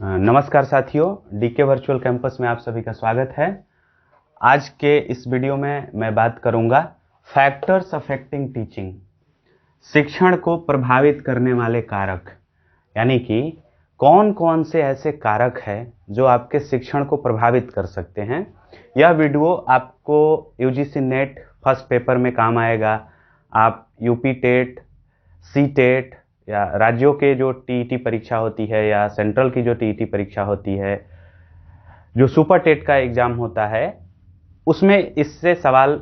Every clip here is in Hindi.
नमस्कार साथियों, डीके वर्चुअल कैंपस में आप सभी का स्वागत है। आज के इस वीडियो में मैं बात करूंगा फैक्टर्स अफेक्टिंग टीचिंग, शिक्षण को प्रभावित करने वाले कारक, यानी कि कौन कौन से ऐसे कारक हैं जो आपके शिक्षण को प्रभावित कर सकते हैं। यह वीडियो आपको यूजीसी नेट फर्स्ट पेपर में काम आएगा। आप यूपी टेट, सी टेट या राज्यों के जो टीईटी परीक्षा होती है या सेंट्रल की जो टीईटी परीक्षा होती है, जो सुपर टेट का एग्जाम होता है, उसमें इससे सवाल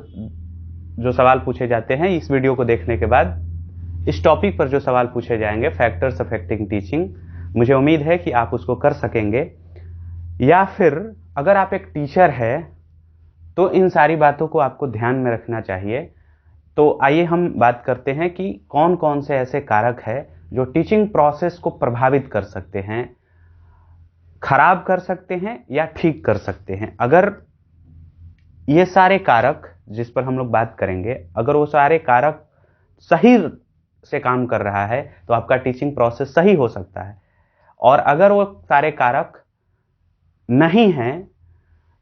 पूछे जाते हैं। इस वीडियो को देखने के बाद इस टॉपिक पर जो सवाल पूछे जाएंगे, फैक्टर्स अफेक्टिंग टीचिंग, मुझे उम्मीद है कि आप उसको कर सकेंगे। या फिर अगर आप एक टीचर है तो इन सारी बातों को आपको ध्यान में रखना चाहिए। तो आइए हम बात करते हैं कि कौन कौन से ऐसे कारक हैं जो टीचिंग प्रोसेस को प्रभावित कर सकते हैं, खराब कर सकते हैं या ठीक कर सकते हैं। अगर ये सारे कारक जिस पर हम लोग बात करेंगे, अगर वो सारे कारक सही से काम कर रहा है तो आपका टीचिंग प्रोसेस सही हो सकता है, और अगर वो सारे कारक नहीं हैं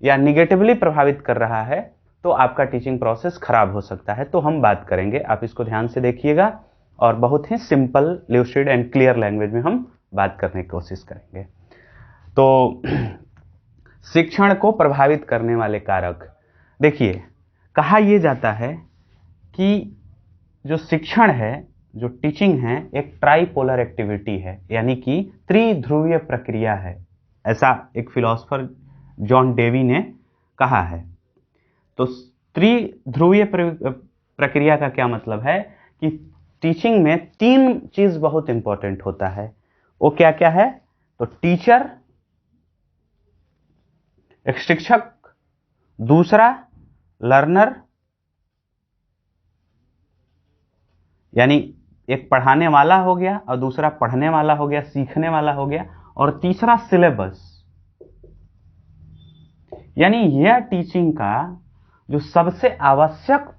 या निगेटिवली प्रभावित कर रहा है तो आपका टीचिंग प्रोसेस खराब हो सकता है। तो हम बात करेंगे, आप इसको ध्यान से देखिएगा और बहुत ही simple, lucid and clear language में हम बात करने की कोशिश करेंगे। तो शिक्षण को प्रभावित करने वाले कारक, देखिए, कहा यह जाता है कि जो शिक्षण है, जो टीचिंग है, एक ट्राइपोलर एक्टिविटी है, यानी कि त्रिध्रुवीय प्रक्रिया है। ऐसा एक फिलोसोफर जॉन डेवी ने कहा है। तो त्रिध्रुवीय प्रक्रिया का क्या मतलब है कि टीचिंग में तीन चीज बहुत इंपॉर्टेंट होता है। वो क्या क्या है? तो टीचर, एक शिक्षक, दूसरा लर्नर, यानी एक पढ़ाने वाला हो गया और दूसरा पढ़ने वाला हो गया, सीखने वाला हो गया, और तीसरा सिलेबस। यानी यह टीचिंग का जो सबसे आवश्यक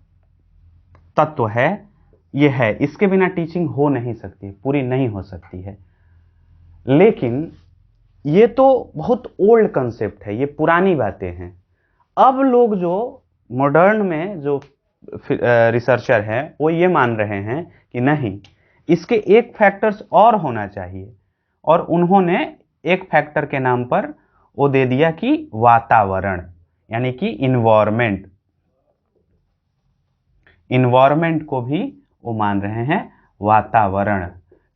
तत्व है यह है। इसके बिना टीचिंग हो नहीं सकती, पूरी नहीं हो सकती है। लेकिन ये तो बहुत ओल्ड कंसेप्ट है, ये पुरानी बातें हैं। अब लोग जो मॉडर्न में जो रिसर्चर हैं वो ये मान रहे हैं कि नहीं, इसके एक फैक्टर्स और होना चाहिए, और उन्होंने एक फैक्टर के नाम पर वो दे दिया कि वातावरण, यानी कि इन्वायरमेंट। इन्वायरमेंट को भी वो मान रहे हैं वातावरण।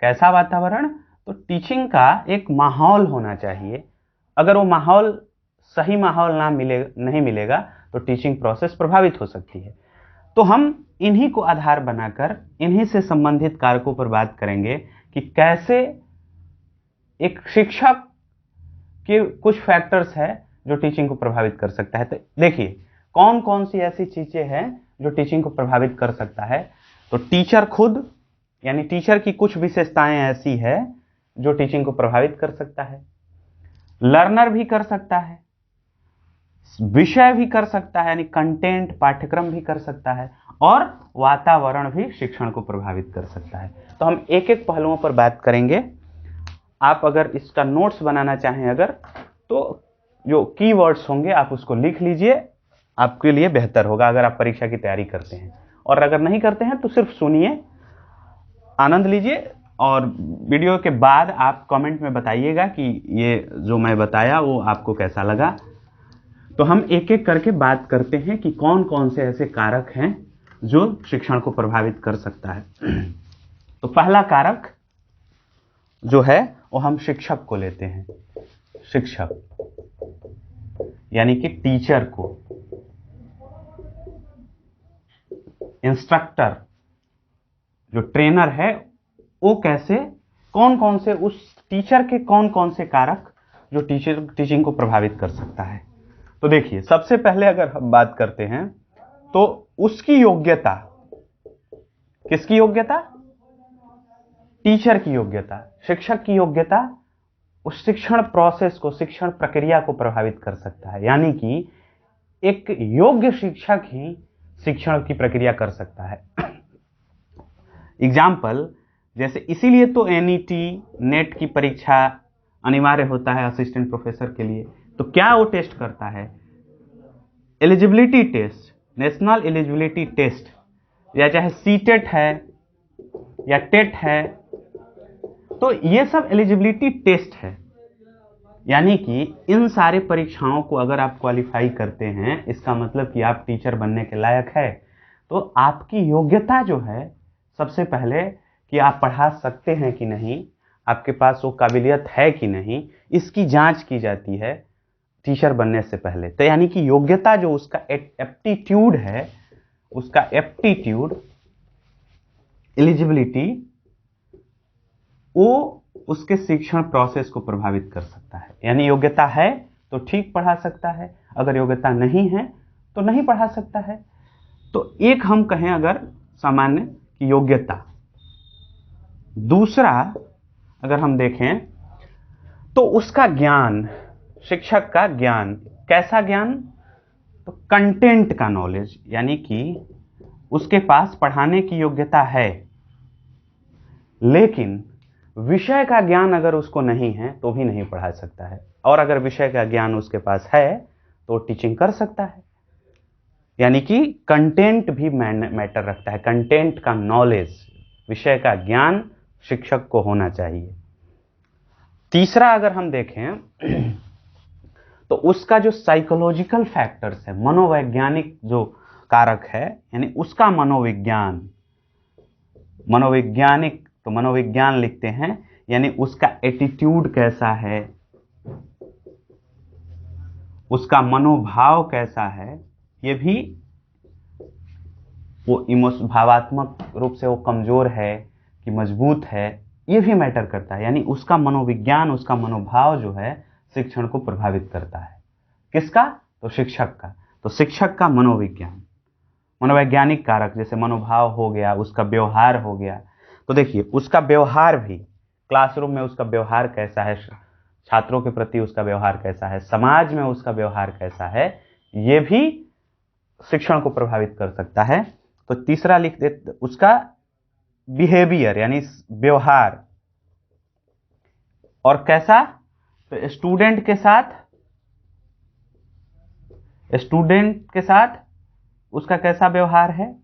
कैसा वातावरण? तो टीचिंग का एक माहौल होना चाहिए। अगर वो माहौल, सही माहौल नहीं मिलेगा तो टीचिंग प्रोसेस प्रभावित हो सकती है। तो हम इन्हीं को आधार बनाकर इन्हीं से संबंधित कारकों पर बात करेंगे कि कैसे एक शिक्षक के कुछ फैक्टर्स हैं जो टीचिंग को प्रभावित कर सकता है। तो देखिए, कौन कौन सी ऐसी चीजें हैं जो टीचिंग को प्रभावित कर सकता है। तो टीचर खुद, यानी टीचर की कुछ विशेषताएं ऐसी है जो टीचिंग को प्रभावित कर सकता है। लर्नर भी कर सकता है, विषय भी कर सकता है, यानी कंटेंट, पाठ्यक्रम भी कर सकता है, और वातावरण भी शिक्षण को प्रभावित कर सकता है। तो हम एक एक पहलुओं पर बात करेंगे। आप अगर इसका नोट्स बनाना चाहें अगर, तो जो कीवर्ड्स होंगे आप उसको लिख लीजिए, आपके लिए बेहतर होगा अगर आप परीक्षा की तैयारी करते हैं। और अगर नहीं करते हैं तो सिर्फ सुनिए, आनंद लीजिए, और वीडियो के बाद आप कमेंट में बताइएगा कि ये जो मैं बताया वो आपको कैसा लगा। तो हम एक एक करके बात करते हैं कि कौन कौन से ऐसे कारक हैं जो शिक्षण को प्रभावित कर सकता है। तो पहला कारक जो है वो हम शिक्षक को लेते हैं। शिक्षक यानी कि टीचर को, इंस्ट्रक्टर, जो ट्रेनर है, वो कैसे, कौन कौन से, उस टीचर के कौन कौन से कारक जो टीचिंग को प्रभावित कर सकता है। तो देखिए, सबसे पहले अगर हम बात करते हैं तो उसकी योग्यता। किसकी योग्यता? टीचर की योग्यता, शिक्षक की योग्यता उस शिक्षण प्रोसेस को, शिक्षण प्रक्रिया को प्रभावित कर सकता है। यानी कि एक योग्य शिक्षक ही शिक्षण की प्रक्रिया कर सकता है। एग्जाम्पल, जैसे इसीलिए तो एनईटी, नेट की परीक्षा अनिवार्य होता है असिस्टेंट प्रोफेसर के लिए। तो क्या वो टेस्ट करता है? Eligibility test, national eligibility test, या चाहे सीटेट है या टेट है, तो ये सब एलिजिबिलिटी टेस्ट है। यानी कि इन सारे परीक्षाओं को अगर आप क्वालिफाई करते हैं, इसका मतलब कि आप टीचर बनने के लायक है। तो आपकी योग्यता जो है, सबसे पहले कि आप पढ़ा सकते हैं कि नहीं, आपके पास वो काबिलियत है कि नहीं, इसकी जांच की जाती है टीचर बनने से पहले। तो यानी कि योग्यता जो उसका एप्टीट्यूड है, उसका एप्टीट्यूड, एलिजिबिलिटी, वो उसके शिक्षण प्रोसेस को प्रभावित कर सकता है। यानी योग्यता है तो ठीक पढ़ा सकता है, अगर योग्यता नहीं है तो नहीं पढ़ा सकता है। तो एक हम कहें अगर सामान्य कि योग्यता। दूसरा अगर हम देखें तो उसका ज्ञान, शिक्षक का ज्ञान, कैसा ज्ञान? तो कंटेंट का नॉलेज, यानी कि उसके पास पढ़ाने की योग्यता है, लेकिन विषय का ज्ञान अगर उसको नहीं है तो भी नहीं पढ़ा सकता है। और अगर विषय का ज्ञान उसके पास है तो टीचिंग कर सकता है। यानी कि कंटेंट भी मैटर रखता है, कंटेंट का नॉलेज, विषय का ज्ञान शिक्षक को होना चाहिए। तीसरा अगर हम देखें तो उसका जो साइकोलॉजिकल फैक्टर्स है, मनोवैज्ञानिक जो कारक है, यानी उसका मनोविज्ञान, मनोवैज्ञानिक, तो मनोविज्ञान लिखते हैं, यानी उसका एटीट्यूड कैसा है, उसका मनोभाव कैसा है, ये भी, वो भावात्मक रूप से वो कमजोर है कि मजबूत है, ये भी मैटर करता है। यानी उसका मनोविज्ञान, उसका मनोभाव जो है शिक्षण को प्रभावित करता है। किसका? तो शिक्षक का। तो शिक्षक का मनोविज्ञान, मनोवैज्ञानिक कारक, जैसे मनोभाव हो गया, उसका व्यवहार हो गया। तो देखिए उसका व्यवहार भी, क्लासरूम में उसका व्यवहार कैसा है, छात्रों के प्रति उसका व्यवहार कैसा है, समाज में उसका व्यवहार कैसा है, ये भी शिक्षण को प्रभावित कर सकता है। तो तीसरा लिख देते उसका बिहेवियर, यानी व्यवहार, और कैसा? तो स्टूडेंट के साथ उसका कैसा व्यवहार है,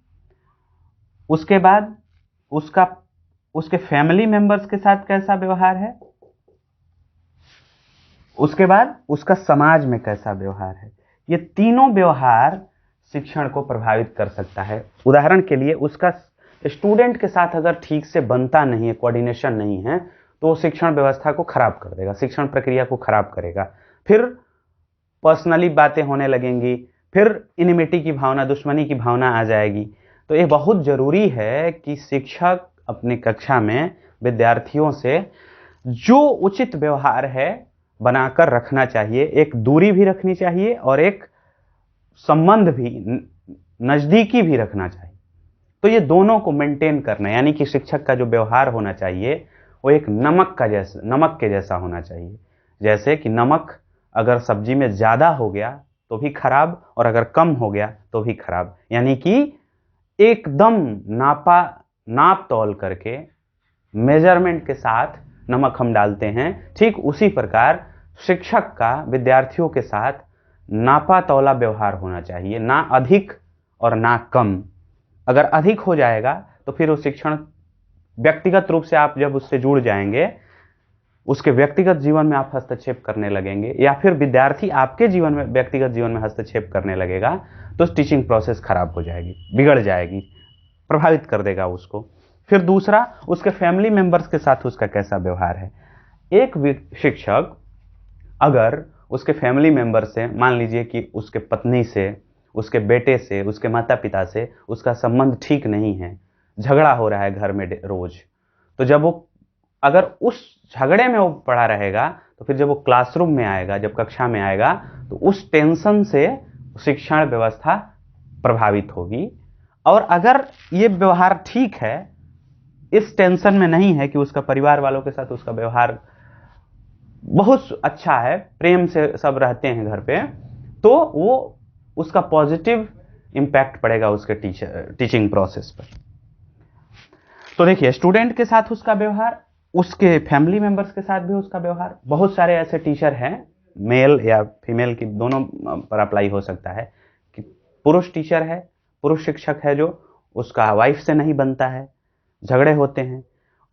उसके बाद उसके फैमिली मेंबर्स के साथ कैसा व्यवहार है, उसके बाद उसका समाज में कैसा व्यवहार है। ये तीनों व्यवहार शिक्षण को प्रभावित कर सकता है। उदाहरण के लिए उसका स्टूडेंट के साथ अगर ठीक से बनता नहीं है, कोऑर्डिनेशन नहीं है, तो शिक्षण व्यवस्था को खराब कर देगा, शिक्षण प्रक्रिया को खराब करेगा। फिर पर्सनली बातें होने लगेंगी, फिर इनिमिटी की भावना, दुश्मनी की भावना आ जाएगी। तो ये बहुत जरूरी है कि शिक्षक अपनी कक्षा में विद्यार्थियों से जो उचित व्यवहार है बनाकर रखना चाहिए, एक दूरी भी रखनी चाहिए और एक संबंध भी, नजदीकी भी रखना चाहिए। तो ये दोनों को मेंटेन करना, यानी कि शिक्षक का जो व्यवहार होना चाहिए वो एक नमक के जैसा होना चाहिए। जैसे कि नमक अगर सब्जी में ज्यादा हो गया तो भी खराब, और अगर कम हो गया तो भी खराब। यानी कि एकदम नाप तौल करके, मेजरमेंट के साथ नमक हम डालते हैं। ठीक उसी प्रकार शिक्षक का विद्यार्थियों के साथ नापा तौला व्यवहार होना चाहिए, ना अधिक और ना कम। अगर अधिक हो जाएगा तो फिर वो शिक्षण, व्यक्तिगत रूप से आप जब उससे जुड़ जाएंगे, उसके व्यक्तिगत जीवन में आप हस्तक्षेप करने लगेंगे, या फिर विद्यार्थी आपके जीवन में, व्यक्तिगत जीवन में हस्तक्षेप करने लगेगा, तो टीचिंग प्रोसेस खराब हो जाएगी, बिगड़ जाएगी, प्रभावित कर देगा उसको। फिर दूसरा, उसके फैमिली मेंबर्स के साथ उसका कैसा व्यवहार है। एक शिक्षक अगर उसके फैमिली मेंबर से, मान लीजिए कि उसके पत्नी से, उसके बेटे से, उसके माता पिता से उसका संबंध ठीक नहीं है, झगड़ा हो रहा है घर में रोज, तो जब वो, अगर उस झगड़े में वो पड़ा रहेगा, तो फिर जब वो क्लासरूम में आएगा, जब कक्षा में आएगा, तो उस टेंशन से शिक्षण व्यवस्था प्रभावित होगी। और अगर ये व्यवहार ठीक है, इस टेंशन में नहीं है कि उसका परिवार वालों के साथ उसका व्यवहार बहुत अच्छा है, प्रेम से सब रहते हैं घर पे, तो वो उसका पॉजिटिव इंपैक्ट पड़ेगा उसके टीचिंग प्रोसेस पर। तो देखिए स्टूडेंट के साथ उसका व्यवहार, उसके फैमिली मेंबर्स के साथ भी उसका व्यवहार, बहुत सारे ऐसे टीचर हैं, मेल या फीमेल की दोनों पर अप्लाई हो सकता है, कि पुरुष टीचर है, पुरुष शिक्षक है, जो उसका वाइफ से नहीं बनता है, झगड़े होते हैं,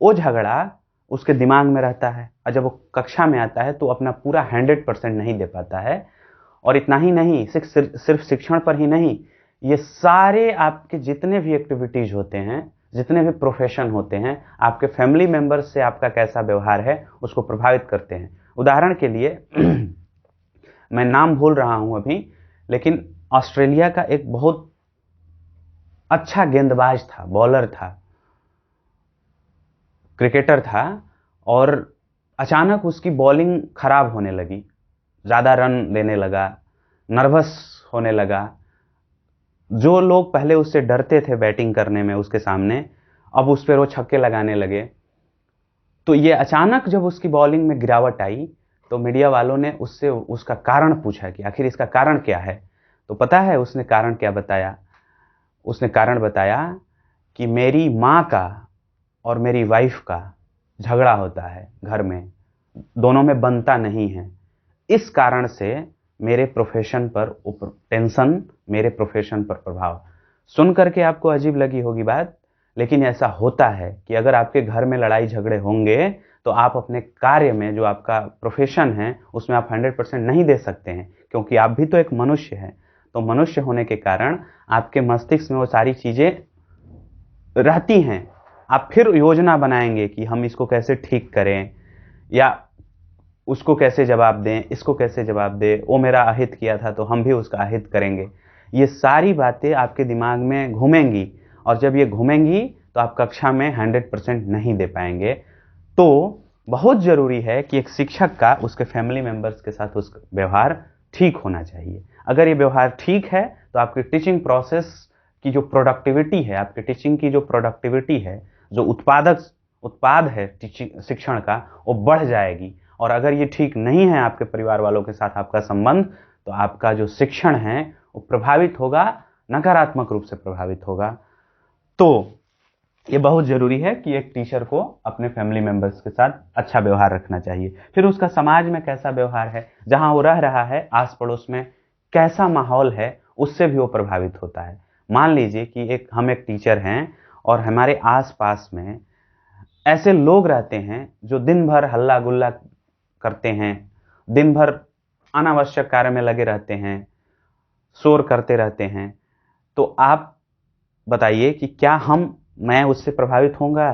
वो झगड़ा उसके दिमाग में रहता है, और जब वो कक्षा में आता है तो अपना पूरा 100% नहीं दे पाता है। और इतना ही नहीं, सिर्फ शिक्षण पर ही नहीं, ये सारे आपके जितने भी एक्टिविटीज होते हैं, जितने भी प्रोफेशन होते हैं, आपके फैमिली मेंबर्स से आपका कैसा व्यवहार है उसको प्रभावित करते हैं। उदाहरण के लिए मैं नाम भूल रहा हूं अभी, लेकिन ऑस्ट्रेलिया का एक बहुत अच्छा गेंदबाज था, बॉलर था, क्रिकेटर था, और अचानक उसकी बॉलिंग खराब होने लगी, ज़्यादा रन देने लगा, नर्वस होने लगा। जो लोग पहले उससे डरते थे बैटिंग करने में उसके सामने, अब उस पर वो छक्के लगाने लगे। तो ये अचानक जब उसकी बॉलिंग में गिरावट आई, तो मीडिया वालों ने उससे उसका कारण पूछा कि आखिर इसका कारण क्या है। तो पता है उसने कारण क्या बताया? उसने कारण बताया कि मेरी माँ का और मेरी वाइफ का झगड़ा होता है घर में, दोनों में बनता नहीं है, इस कारण से मेरे प्रोफेशन पर टेंशन, मेरे प्रोफेशन पर प्रभाव। सुन करके आपको अजीब लगी होगी बात, लेकिन ऐसा होता है कि अगर आपके घर में लड़ाई झगड़े होंगे तो आप अपने कार्य में, जो आपका प्रोफेशन है, उसमें आप 100% नहीं दे सकते हैं, क्योंकि आप भी तो एक मनुष्य हैं। तो मनुष्य होने के कारण आपके मस्तिष्क में वो सारी चीजें रहती हैं। आप फिर योजना बनाएंगे कि हम इसको कैसे ठीक करें, या उसको कैसे जवाब दें, इसको कैसे जवाब दें, वो मेरा अहित किया था तो हम भी उसका अहित करेंगे। ये सारी बातें आपके दिमाग में घूमेंगी, और जब ये घूमेंगी तो आप कक्षा में 100% नहीं दे पाएंगे। तो बहुत जरूरी है कि एक शिक्षक का उसके फैमिली मेंबर्स के साथ उसका व्यवहार ठीक होना चाहिए। अगर ये व्यवहार ठीक है तो आपकी टीचिंग प्रोसेस की जो प्रोडक्टिविटी है, आपकी टीचिंग की जो प्रोडक्टिविटी है, जो उत्पाद है टीचिंग शिक्षण का, वो बढ़ जाएगी। और अगर ये ठीक नहीं है आपके परिवार वालों के साथ आपका संबंध, तो आपका जो शिक्षण है वो प्रभावित होगा, नकारात्मक रूप से प्रभावित होगा। तो ये बहुत जरूरी है कि एक टीचर को अपने फैमिली मेंबर्स के साथ अच्छा व्यवहार रखना चाहिए। फिर उसका समाज में कैसा व्यवहार है, जहां वो रह रहा है, आस पड़ोस में कैसा माहौल है, उससे भी वो प्रभावित होता है। मान लीजिए कि हम एक टीचर हैं और हमारे आसपास में ऐसे लोग रहते हैं जो दिन भर हल्ला गुल्ला करते हैं, दिन भर अनावश्यक कार्य में लगे रहते हैं, शोर करते रहते हैं, तो आप बताइए कि क्या मैं उससे प्रभावित होऊंगा?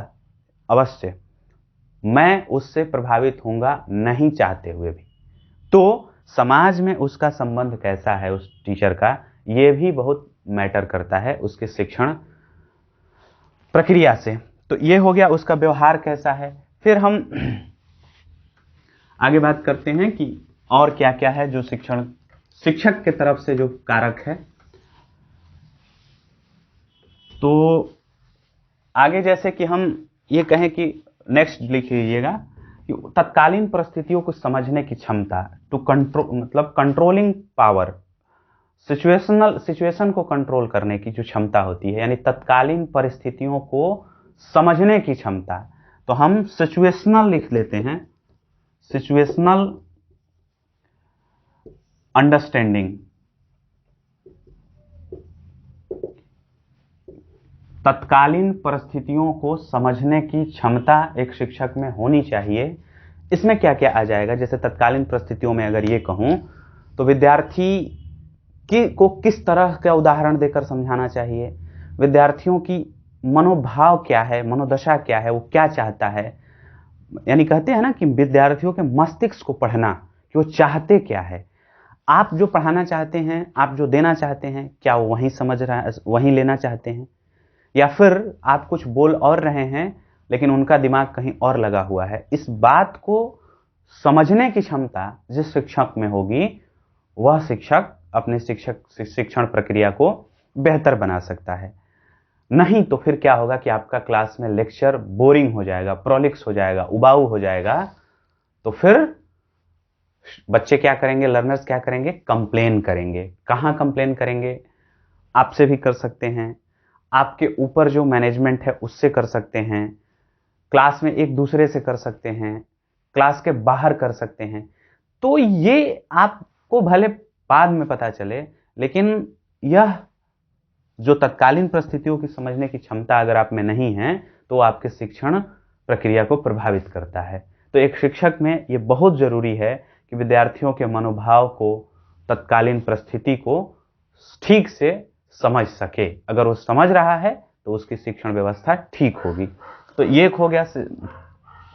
अवश्य मैं उससे प्रभावित होऊंगा, नहीं चाहते हुए भी। तो समाज में उसका संबंध कैसा है उस टीचर का, यह भी बहुत मैटर करता है उसके शिक्षण प्रक्रिया से। तो ये हो गया उसका व्यवहार कैसा है। फिर हम आगे बात करते हैं कि और क्या क्या है जो शिक्षक के तरफ से जो कारक है। तो आगे जैसे कि हम ये कहें कि नेक्स्ट लिख लीजिएगा कि तत्कालीन परिस्थितियों को समझने की क्षमता, टू कंट्रोल, मतलब कंट्रोलिंग पावर, सिचुएशन को कंट्रोल करने की जो क्षमता होती है, यानी तत्कालीन परिस्थितियों को समझने की क्षमता। तो हम सिचुएशनल लिख लेते हैं, सिचुएशनल अंडरस्टैंडिंग, तत्कालीन परिस्थितियों को समझने की क्षमता एक शिक्षक में होनी चाहिए। इसमें क्या क्या आ जाएगा? जैसे तत्कालीन परिस्थितियों में अगर ये कहूं तो विद्यार्थी को किस तरह का उदाहरण देकर समझाना चाहिए, विद्यार्थियों की मनोभाव क्या है, मनोदशा क्या है, वो क्या चाहता है। यानी कहते हैं ना कि विद्यार्थियों के मस्तिष्क को पढ़ना कि वो चाहते क्या है। आप जो पढ़ाना चाहते हैं, आप जो देना चाहते हैं, क्या वो वहीं समझ रहा है, वहीं लेना चाहते हैं, या फिर आप कुछ बोल और रहे हैं लेकिन उनका दिमाग कहीं और लगा हुआ है। इस बात को समझने की क्षमता जिस शिक्षक में होगी, वह शिक्षक अपने शिक्षण प्रक्रिया को बेहतर बना सकता है। नहीं तो फिर क्या होगा कि आपका क्लास में लेक्चर बोरिंग हो जाएगा, प्रोलिक्स हो जाएगा, उबाऊ हो जाएगा। तो फिर बच्चे क्या करेंगे, लर्नर्स क्या करेंगे, कंप्लेन करेंगे। कहां कंप्लेन करेंगे? आपसे भी कर सकते हैं, आपके ऊपर जो मैनेजमेंट है उससे कर सकते हैं, क्लास में एक दूसरे से कर सकते हैं, क्लास के बाहर कर सकते हैं। तो ये आपको भले बाद में पता चले, लेकिन यह जो तत्कालीन परिस्थितियों की समझने की क्षमता अगर आप में नहीं है तो आपके शिक्षण प्रक्रिया को प्रभावित करता है। तो एक शिक्षक में ये बहुत जरूरी है कि विद्यार्थियों के मनोभाव को, तत्कालीन परिस्थिति को ठीक से समझ सके। अगर वो समझ रहा है तो उसकी शिक्षण व्यवस्था ठीक होगी। तो ये हो गया।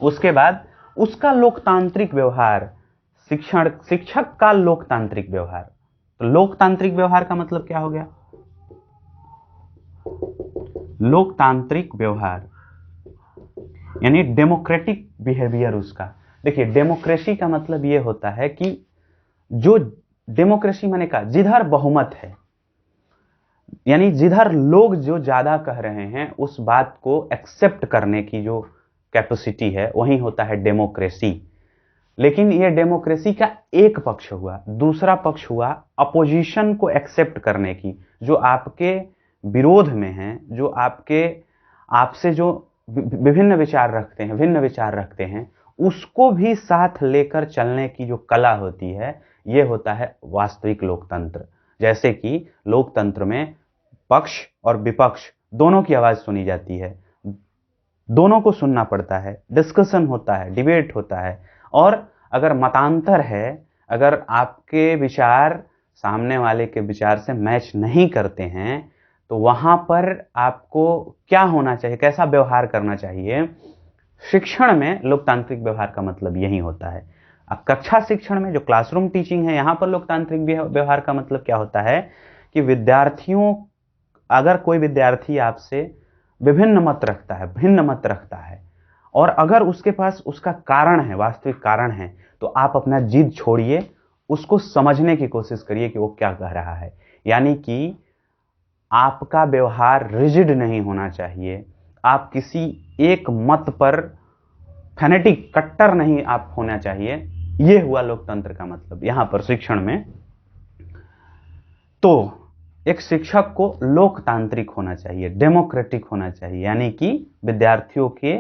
उसके बाद उसका लोकतांत्रिक व्यवहार, शिक्षक का लोकतांत्रिक व्यवहार। तो लोकतांत्रिक व्यवहार का मतलब क्या हो गया? लोकतांत्रिक व्यवहार यानी डेमोक्रेटिक बिहेवियर उसका। देखिए, डेमोक्रेसी का मतलब यह होता है कि जो डेमोक्रेसी माने का जिधर बहुमत है, यानी जिधर लोग जो ज्यादा कह रहे हैं उस बात को एक्सेप्ट करने की जो कैपेसिटी है, वही होता है डेमोक्रेसी। लेकिन यह डेमोक्रेसी का एक पक्ष हुआ। दूसरा पक्ष हुआ अपोजिशन को एक्सेप्ट करने की, जो आपके विरोध में हैं, जो आपसे जो विभिन्न विचार रखते हैं, भिन्न विचार रखते हैं, उसको भी साथ लेकर चलने की जो कला होती है, यह होता है वास्तविक लोकतंत्र। जैसे कि लोकतंत्र में पक्ष और विपक्ष दोनों की आवाज सुनी जाती है, दोनों को सुनना पड़ता है, डिस्कशन होता है, डिबेट होता है। और अगर मतांतर है, अगर आपके विचार सामने वाले के विचार से मैच नहीं करते हैं, तो वहां पर आपको क्या होना चाहिए, कैसा व्यवहार करना चाहिए? शिक्षण में लोकतांत्रिक व्यवहार का मतलब यही होता है। अब कक्षा शिक्षण में जो क्लासरूम टीचिंग है, यहां पर लोकतांत्रिक व्यवहार का मतलब क्या होता है कि अगर कोई विद्यार्थी आपसे विभिन्न मत रखता है, भिन्न मत रखता है, और अगर उसके पास उसका कारण है, वास्तविक कारण है, तो आप अपना जिद छोड़िए, उसको समझने की कोशिश करिए कि वो क्या कह रहा है। यानी कि आपका व्यवहार रिजिड नहीं होना चाहिए, आप किसी एक मत पर फैनेटिक, कट्टर नहीं आप होना चाहिए। यह हुआ लोकतंत्र का मतलब यहां पर शिक्षण में। तो एक शिक्षक को लोकतांत्रिक होना चाहिए, डेमोक्रेटिक होना चाहिए, यानी कि विद्यार्थियों के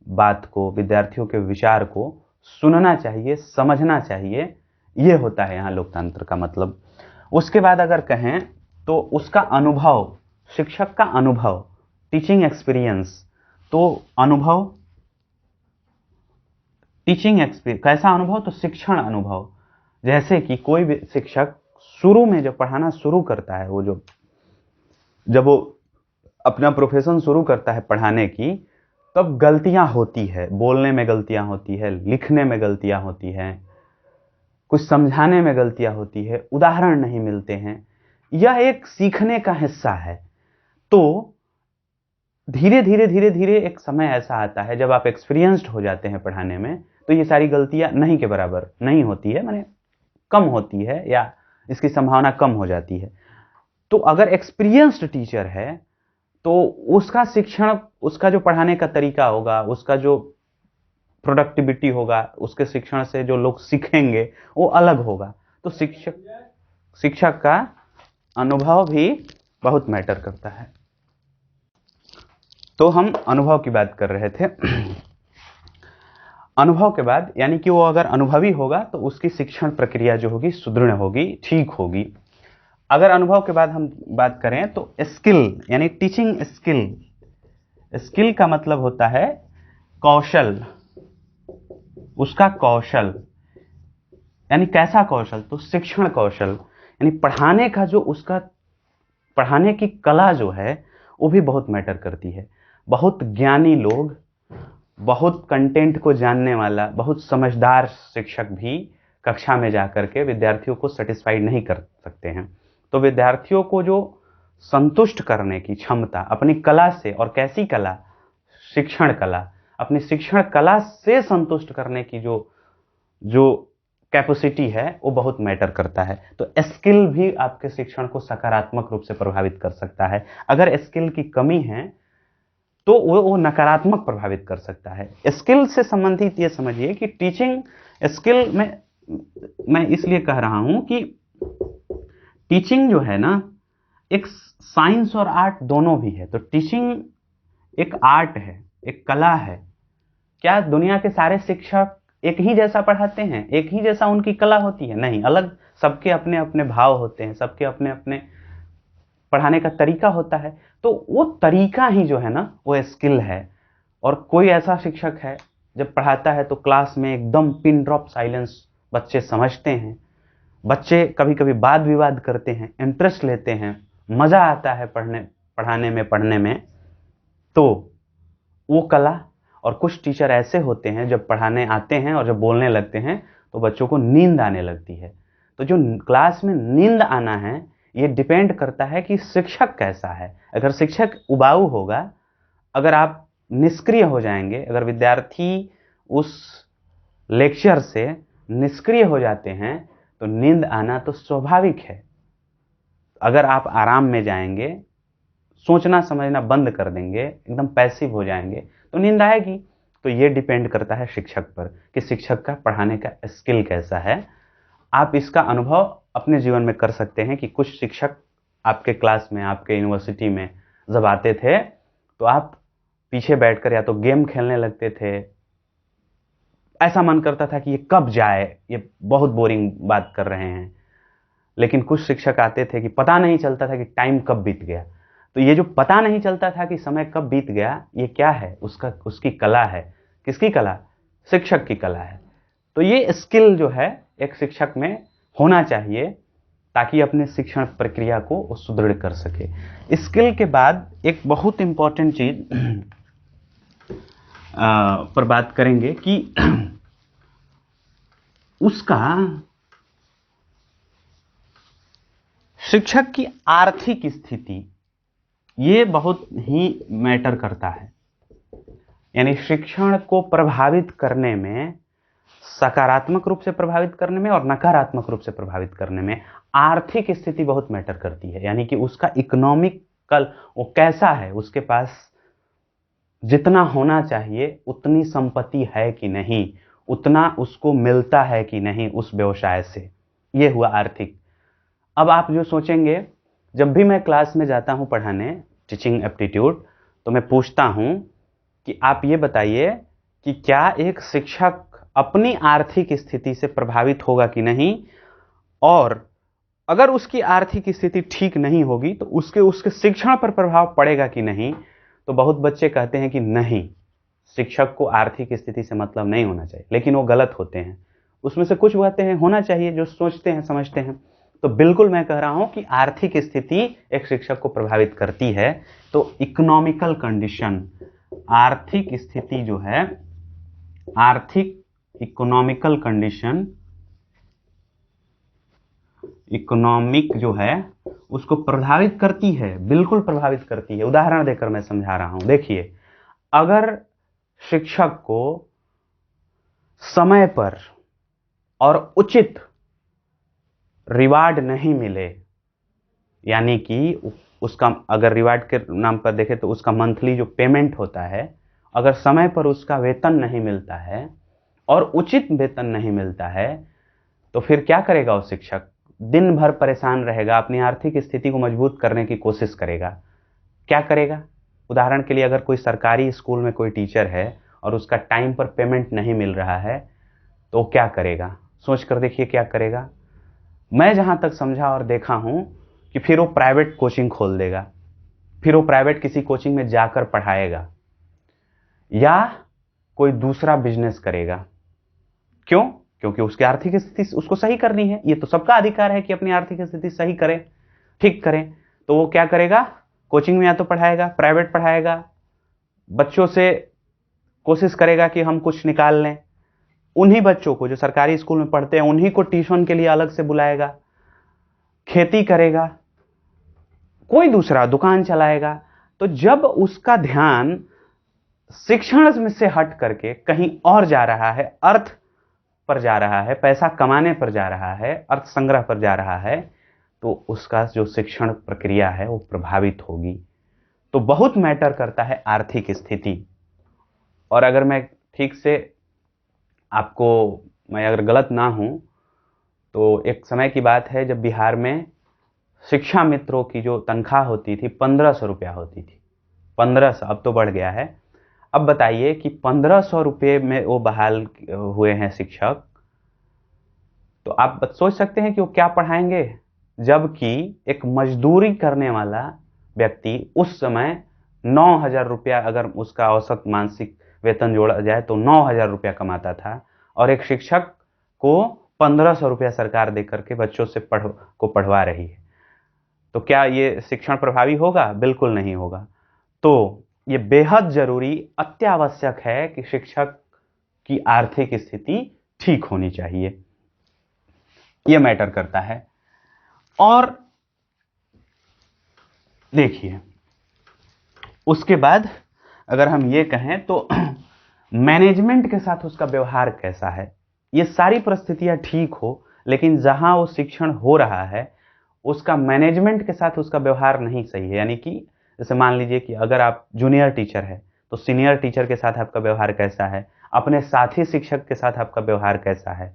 बात को, विद्यार्थियों के विचार को सुनना चाहिए, समझना चाहिए। यह होता है यहां लोकतंत्र का मतलब। उसके बाद अगर कहें तो उसका अनुभव, शिक्षक का अनुभव, टीचिंग एक्सपीरियंस। तो अनुभव, टीचिंग एक्सपीरियंस, कैसा अनुभव? तो शिक्षण अनुभव। जैसे कि कोई भी शिक्षक शुरू में जब पढ़ाना शुरू करता है, जब वो अपना प्रोफेशन शुरू करता है पढ़ाने की, तब गलतियां होती है, बोलने में गलतियां होती है, लिखने में गलतियां होती हैं, कुछ समझाने में गलतियां होती है, उदाहरण नहीं मिलते हैं। यह एक सीखने का हिस्सा है। तो धीरे धीरे धीरे धीरे एक समय ऐसा आता है जब आप एक्सपीरियंस्ड हो जाते हैं पढ़ाने में, तो ये सारी गलतियां नहीं के बराबर नहीं होती है, माने कम होती है, या इसकी संभावना कम हो जाती है। तो अगर एक्सपीरियंस्ड टीचर है तो उसका शिक्षण, उसका जो पढ़ाने का तरीका होगा, उसका जो प्रोडक्टिविटी होगा, उसके शिक्षण से जो लोग सीखेंगे वो अलग होगा। तो शिक्षक का अनुभव भी बहुत मैटर करता है। तो हम अनुभव की बात कर रहे थे। अनुभव के बाद यानी कि वो अगर अनुभवी होगा तो उसकी शिक्षण प्रक्रिया जो होगी सुदृढ़ होगी, ठीक होगी। अगर अनुभव के बाद हम बात करें तो स्किल, यानी टीचिंग स्किल। स्किल का मतलब होता है कौशल, उसका कौशल। यानी कैसा कौशल? तो शिक्षण कौशल, यानी पढ़ाने का जो उसका पढ़ाने की कला जो है वो भी बहुत मैटर करती है। बहुत ज्ञानी लोग, बहुत कंटेंट को जानने वाला, बहुत समझदार शिक्षक भी कक्षा में जाकर के विद्यार्थियों को सेटिस्फाइड नहीं कर सकते हैं। तो विद्यार्थियों को जो संतुष्ट करने की क्षमता अपनी कला से, और कैसी कला? शिक्षण कला। अपनी शिक्षण कला से संतुष्ट करने की जो कैपेसिटी है वो बहुत मैटर करता है। तो स्किल भी आपके शिक्षण को सकारात्मक रूप से प्रभावित कर सकता है। अगर स्किल की कमी है तो वो नकारात्मक प्रभावित कर सकता है। स्किल से संबंधित ये समझिए कि टीचिंग स्किल में मैं इसलिए कह रहा हूं कि टीचिंग जो है ना, एक साइंस और आर्ट दोनों भी है। तो टीचिंग एक आर्ट है, एक कला है, क्या दुनिया के सारे शिक्षक एक ही जैसा पढ़ाते हैं, एक ही जैसा उनकी कला होती है? नहीं, अलग, सबके अपने अपने भाव होते हैं, सबके अपने अपने पढ़ाने का तरीका होता है। तो वो तरीका ही जो है ना, वो स्किल है। और कोई ऐसा शिक्षक है जब पढ़ाता है तो क्लास में एकदम पिन ड्रॉप साइलेंस, बच्चे समझते हैं, बच्चे कभी कभी वाद विवाद करते हैं, इंटरेस्ट लेते हैं, मजा आता है पढ़ने में, तो वो कला। और कुछ टीचर ऐसे होते हैं जब पढ़ाने आते हैं और जब बोलने लगते हैं तो बच्चों को नींद आने लगती है। तो जो क्लास में नींद आना है, ये डिपेंड करता है कि शिक्षक कैसा है। अगर शिक्षक उबाऊ होगा, अगर आप निष्क्रिय हो जाएंगे, अगर विद्यार्थी उस लेक्चर से निष्क्रिय हो जाते हैं तो नींद आना तो स्वाभाविक है। अगर आप आराम में जाएंगे, सोचना समझना बंद कर देंगे, एकदम पैसिव हो जाएंगे, तो नींद आएगी। तो ये डिपेंड करता है शिक्षक पर कि शिक्षक का पढ़ाने का स्किल कैसा है। आप इसका अनुभव अपने जीवन में कर सकते हैं कि कुछ शिक्षक आपके क्लास में, आपके यूनिवर्सिटी में जब आते थे तो आप पीछे बैठकर या तो गेम खेलने लगते थे, ऐसा मन करता था कि ये कब जाए, ये बहुत बोरिंग बात कर रहे हैं। लेकिन कुछ शिक्षक आते थे कि पता नहीं चलता था कि टाइम कब बीत गया। तो ये जो पता नहीं चलता था कि समय कब बीत गया, ये क्या है? उसकी कला है। किसकी कला? शिक्षक की कला है। तो ये स्किल जो है एक शिक्षक में होना चाहिए ताकि अपने शिक्षण प्रक्रिया को सुदृढ़ कर सके। स्किल के बाद एक बहुत इंपॉर्टेंट चीज पर बात करेंगे कि उसका शिक्षक की आर्थिक स्थिति, ये बहुत ही मैटर करता है। यानी शिक्षण को प्रभावित करने में, सकारात्मक रूप से प्रभावित करने में और नकारात्मक रूप से प्रभावित करने में आर्थिक स्थिति बहुत मैटर करती है। यानी कि उसका इकोनॉमिकल वो कैसा है, उसके पास जितना होना चाहिए उतनी संपत्ति है कि नहीं, उतना उसको मिलता है कि नहीं उस व्यवसाय से, ये हुआ आर्थिक। अब आप जो सोचेंगे, जब भी मैं क्लास में जाता हूं पढ़ाने टीचिंग एप्टीट्यूड, तो मैं पूछता हूं कि आप ये बताइए कि क्या एक शिक्षक अपनी आर्थिक स्थिति से प्रभावित होगा कि नहीं, और अगर उसकी आर्थिक स्थिति ठीक नहीं होगी तो उसके शिक्षण पर प्रभाव पड़ेगा कि नहीं। तो बहुत बच्चे कहते हैं कि नहीं, शिक्षक को आर्थिक स्थिति से मतलब नहीं होना चाहिए, लेकिन वो गलत होते हैं। उसमें से कुछ कहते हैं होना चाहिए, जो सोचते हैं समझते हैं। तो बिल्कुल मैं कह रहा हूं कि आर्थिक स्थिति एक शिक्षक को प्रभावित करती है। तो इकोनॉमिकल कंडीशन, आर्थिक स्थिति जो है, आर्थिक इकोनॉमिकल कंडीशन, इकोनॉमिक जो है उसको प्रभावित करती है, बिल्कुल प्रभावित करती है। उदाहरण देकर मैं समझा रहा हूं। देखिए, अगर शिक्षक को समय पर और उचित रिवार्ड नहीं मिले, यानी कि उसका अगर रिवार्ड के नाम पर देखें तो उसका मंथली जो पेमेंट होता है, अगर समय पर उसका वेतन नहीं मिलता है और उचित वेतन नहीं मिलता है, तो फिर क्या करेगा वो शिक्षक? दिन भर परेशान रहेगा, अपनी आर्थिक स्थिति को मजबूत करने की कोशिश करेगा। क्या करेगा? उदाहरण के लिए, अगर कोई सरकारी स्कूल में कोई टीचर है और उसका टाइम पर पेमेंट नहीं मिल रहा है, तो क्या करेगा? सोच कर देखिए क्या करेगा। मैं जहां तक समझा और देखा हूं कि फिर वो प्राइवेट कोचिंग खोल देगा, फिर वो प्राइवेट किसी कोचिंग में जाकर पढ़ाएगा या कोई दूसरा बिजनेस करेगा। क्यों? क्योंकि उसकी आर्थिक स्थिति उसको सही करनी है। ये तो सबका अधिकार है कि अपनी आर्थिक स्थिति सही करें, ठीक करें। तो वो क्या करेगा? कोचिंग में या तो पढ़ाएगा, प्राइवेट पढ़ाएगा, बच्चों से कोशिश करेगा कि हम कुछ निकाल लें। उन्हीं बच्चों को जो सरकारी स्कूल में पढ़ते हैं उन्हीं को ट्यूशन के लिए अलग से बुलाएगा, खेती करेगा, कोई दूसरा दुकान चलाएगा। तो जब उसका ध्यान शिक्षण में से हट करके कहीं और जा रहा है, अर्थ पर जा रहा है, पैसा कमाने पर जा रहा है, अर्थ संग्रह पर जा रहा है, तो उसका जो शिक्षण प्रक्रिया है वो प्रभावित होगी। तो बहुत मैटर करता है आर्थिक स्थिति। और अगर मैं ठीक से आपको, मैं अगर गलत ना हूं, तो एक समय की बात है जब बिहार में शिक्षा मित्रों की जो तनख्वाह होती थी 1500 रुपया होती थी। 1500, अब तो बढ़ गया है। अब बताइए कि 1500 रुपये में वो बहाल हुए हैं शिक्षक, तो आप सोच सकते हैं कि वो क्या पढ़ाएंगे, जबकि एक मजदूरी करने वाला व्यक्ति उस समय 9,000 रुपया, अगर उसका औसत मासिक वेतन जोड़ा जाए तो 9,000 रुपया कमाता था, और एक शिक्षक को 1500 रुपया सरकार देकर के बच्चों से पढ़वा रही है। तो क्या ये शिक्षण प्रभावी होगा? बिल्कुल नहीं होगा। तो ये बेहद जरूरी, अत्यावश्यक है कि शिक्षक की आर्थिक स्थिति ठीक होनी चाहिए, ये मैटर करता है। और देखिए, उसके बाद अगर हम ये कहें तो मैनेजमेंट के साथ उसका व्यवहार कैसा है। ये सारी परिस्थितियां ठीक हो, लेकिन जहां वो शिक्षण हो रहा है उसका मैनेजमेंट के साथ उसका व्यवहार नहीं सही है। यानी कि जैसे मान लीजिए कि अगर आप जूनियर टीचर है तो सीनियर टीचर के साथ आपका व्यवहार कैसा है, अपने साथी शिक्षक के साथ आपका व्यवहार कैसा है।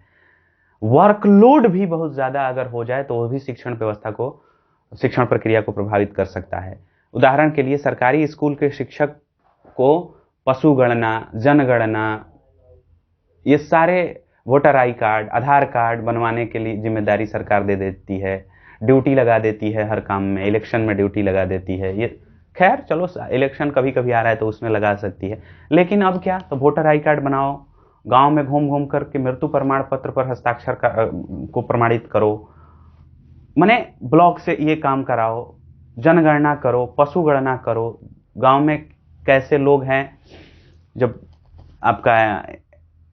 वर्कलोड भी बहुत ज्यादा अगर हो जाए तो वो भी शिक्षण व्यवस्था को, शिक्षण प्रक्रिया को प्रभावित कर सकता है। उदाहरण के लिए सरकारी स्कूल के शिक्षक को पशु गणना, जनगणना, ये सारे voter I card, Aadhaar card बनवाने के लिए जिम्मेदारी सरकार दे देती है, ड्यूटी लगा देती है हर काम में, इलेक्शन में ड्यूटी लगा देती है। ये खैर चलो, इलेक्शन कभी कभी आ रहा है तो उसमें लगा सकती है, लेकिन अब क्या, तो वोटर आई कार्ड बनाओ, गांव में घूम घूम करके मृत्यु प्रमाण पत्र पर हस्ताक्षर को प्रमाणित करो, माने ब्लॉक से ये काम कराओ, जनगणना करो, पशु गणना करो, गांव में कैसे लोग हैं, जब आपका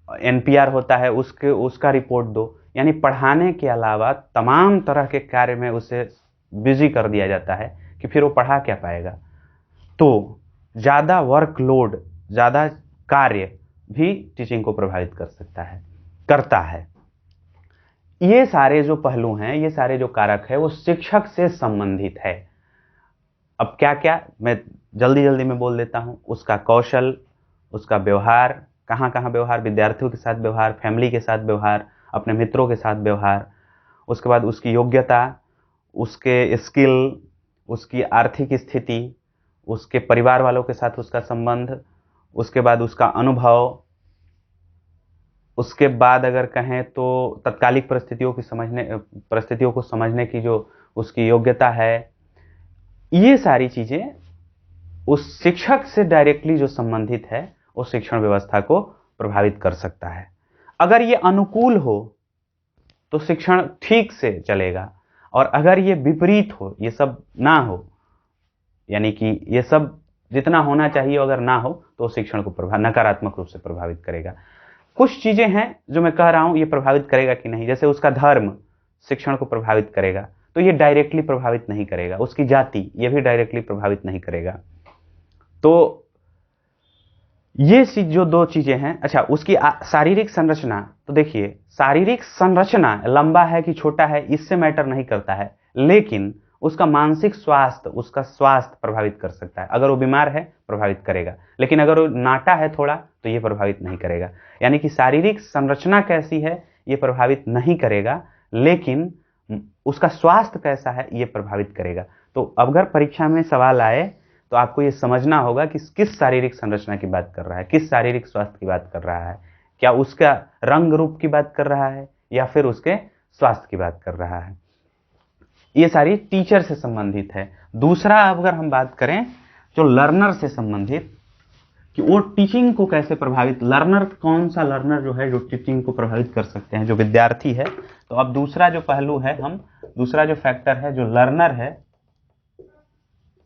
एनपीआर होता है उसका रिपोर्ट दो। यानी पढ़ाने के अलावा तमाम तरह के कार्य में उसे बिजी कर दिया जाता है कि फिर वो पढ़ा क्या पाएगा। तो ज्यादा वर्कलोड, ज्यादा कार्य भी टीचिंग को प्रभावित कर सकता है, करता है। ये सारे जो पहलू हैं, ये सारे जो कारक है, वो शिक्षक से संबंधित है। अब क्या क्या मैं जल्दी जल्दी में बोल देता हूं। उसका कौशल, उसका व्यवहार, कहाँ कहाँ व्यवहार, विद्यार्थियों के साथ व्यवहार, फैमिली के साथ व्यवहार, अपने मित्रों के साथ व्यवहार, उसके बाद उसकी योग्यता, उसके स्किल, उसकी आर्थिक स्थिति, उसके परिवार वालों के साथ उसका संबंध, उसके बाद उसका अनुभव, उसके बाद अगर कहें तो तत्कालिक परिस्थितियों को समझने की जो उसकी योग्यता है। ये सारी चीजें उस शिक्षक से डायरेक्टली जो संबंधित है वो शिक्षण व्यवस्था को प्रभावित कर सकता है। अगर ये अनुकूल हो तो शिक्षण ठीक से चलेगा, और अगर ये विपरीत हो, ये सब ना हो, यानी कि ये सब जितना होना चाहिए अगर ना हो, तो शिक्षण को नकारात्मक रूप से प्रभावित करेगा। कुछ चीजें हैं जो मैं कह रहा हूं ये प्रभावित करेगा कि नहीं, जैसे उसका धर्म शिक्षण को प्रभावित करेगा, तो ये डायरेक्टली प्रभावित नहीं करेगा। उसकी जाति, ये भी डायरेक्टली प्रभावित नहीं करेगा। तो ये जो दो चीजें हैं। अच्छा, उसकी शारीरिक संरचना, तो देखिए शारीरिक संरचना लंबा है कि छोटा है इससे मैटर नहीं करता है, लेकिन उसका मानसिक स्वास्थ्य, उसका स्वास्थ्य प्रभावित कर सकता है। अगर वो बीमार है प्रभावित करेगा, लेकिन अगर वो नाटा है थोड़ा तो ये प्रभावित नहीं करेगा। यानी कि शारीरिक संरचना कैसी है ये प्रभावित नहीं करेगा, लेकिन उसका स्वास्थ्य कैसा है ये प्रभावित करेगा। तो अगर परीक्षा में सवाल आए तो आपको ये समझना होगा कि किस शारीरिक संरचना की बात कर रहा है, किस शारीरिक स्वास्थ्य की बात कर रहा है। क्या उसका रंग रूप की बात कर रहा है या फिर उसके स्वास्थ्य की बात कर रहा है। ये सारी टीचर से संबंधित है। दूसरा, अगर हम बात करें जो लर्नर से संबंधित, कि वो टीचिंग को कैसे प्रभावित, लर्नर कौन सा लर्नर जो है जो टीचिंग को प्रभावित कर सकते हैं, जो विद्यार्थी है। तो अब दूसरा जो पहलू है, हम दूसरा जो फैक्टर है जो लर्नर है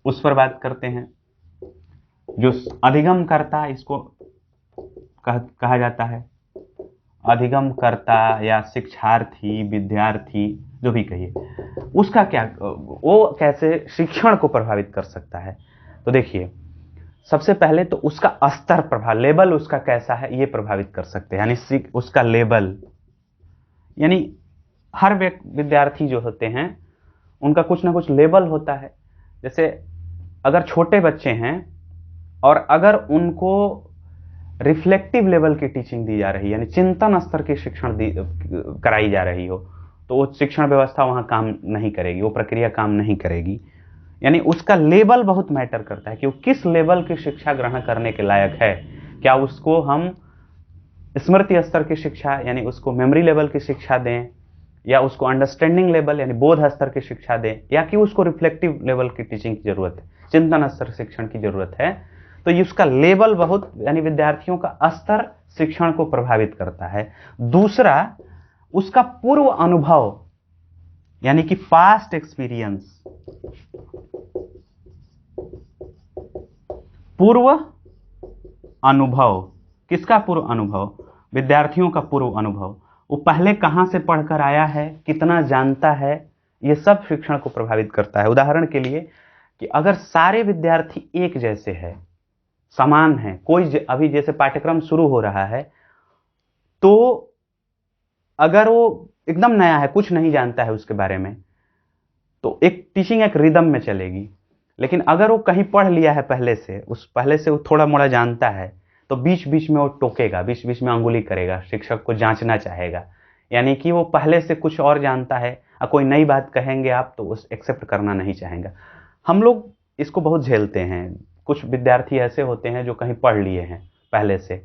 उस पर बात करते हैं। जो अधिगमकर्ता, इसको कहा जाता है, अधिगमकर्ता या शिक्षार्थी, विद्यार्थी, जो भी कहिए, उसका क्या, वो कैसे शिक्षण को प्रभावित कर सकता है। तो देखिए, सबसे पहले तो उसका स्तर प्रभाव, लेवल उसका कैसा है ये प्रभावित कर सकते हैं। यानी उसका लेवल, यानी हर विद्यार्थी जो होते हैं उनका कुछ ना कुछ लेवल होता है। जैसे अगर छोटे बच्चे हैं और अगर उनको रिफ्लेक्टिव लेवल की टीचिंग दी जा रही है, यानी चिंतन स्तर की शिक्षण कराई जा रही हो, तो वो शिक्षण व्यवस्था वहां काम नहीं करेगी, वो प्रक्रिया काम नहीं करेगी। यानी उसका लेवल बहुत मैटर करता है कि वो किस लेवल की शिक्षा ग्रहण करने के लायक है। क्या उसको हम स्मृति स्तर की शिक्षा यानी उसको मेमोरी लेवल की शिक्षा दें, या उसको अंडरस्टैंडिंग लेवल यानी बोध स्तर की शिक्षा दें, या कि उसको रिफ्लेक्टिव लेवल की टीचिंग की जरूरत है, चिंतन स्तर शिक्षण की जरूरत है। तो ये उसका लेवल बहुत यानी विद्यार्थियों का स्तर शिक्षण को प्रभावित करता है। दूसरा, उसका पूर्व अनुभव यानी कि पास्ट एक्सपीरियंस, पूर्व अनुभव। किसका पूर्व अनुभव? विद्यार्थियों का पूर्व अनुभव। वो पहले कहां से पढ़कर आया है, कितना जानता है, ये सब शिक्षण को प्रभावित करता है। उदाहरण के लिए कि अगर सारे विद्यार्थी एक जैसे हैं, समान हैं, कोई अभी जैसे पाठ्यक्रम शुरू हो रहा है, तो अगर वो एकदम नया है, कुछ नहीं जानता है उसके बारे में, तो एक टीचिंग एक रिदम में चलेगी। लेकिन अगर वो कहीं पढ़ लिया है पहले से, पहले से वो थोड़ा मोड़ा जानता है, तो बीच बीच में वो टोकेगा, बीच बीच में अंगुली करेगा, शिक्षक को जांचना चाहेगा। यानी कि वो पहले से कुछ और जानता है, और कोई नई बात कहेंगे आप तो उस एक्सेप्ट करना नहीं चाहेगा। हम लोग इसको बहुत झेलते हैं। कुछ विद्यार्थी ऐसे होते हैं जो कहीं पढ़ लिए हैं पहले से,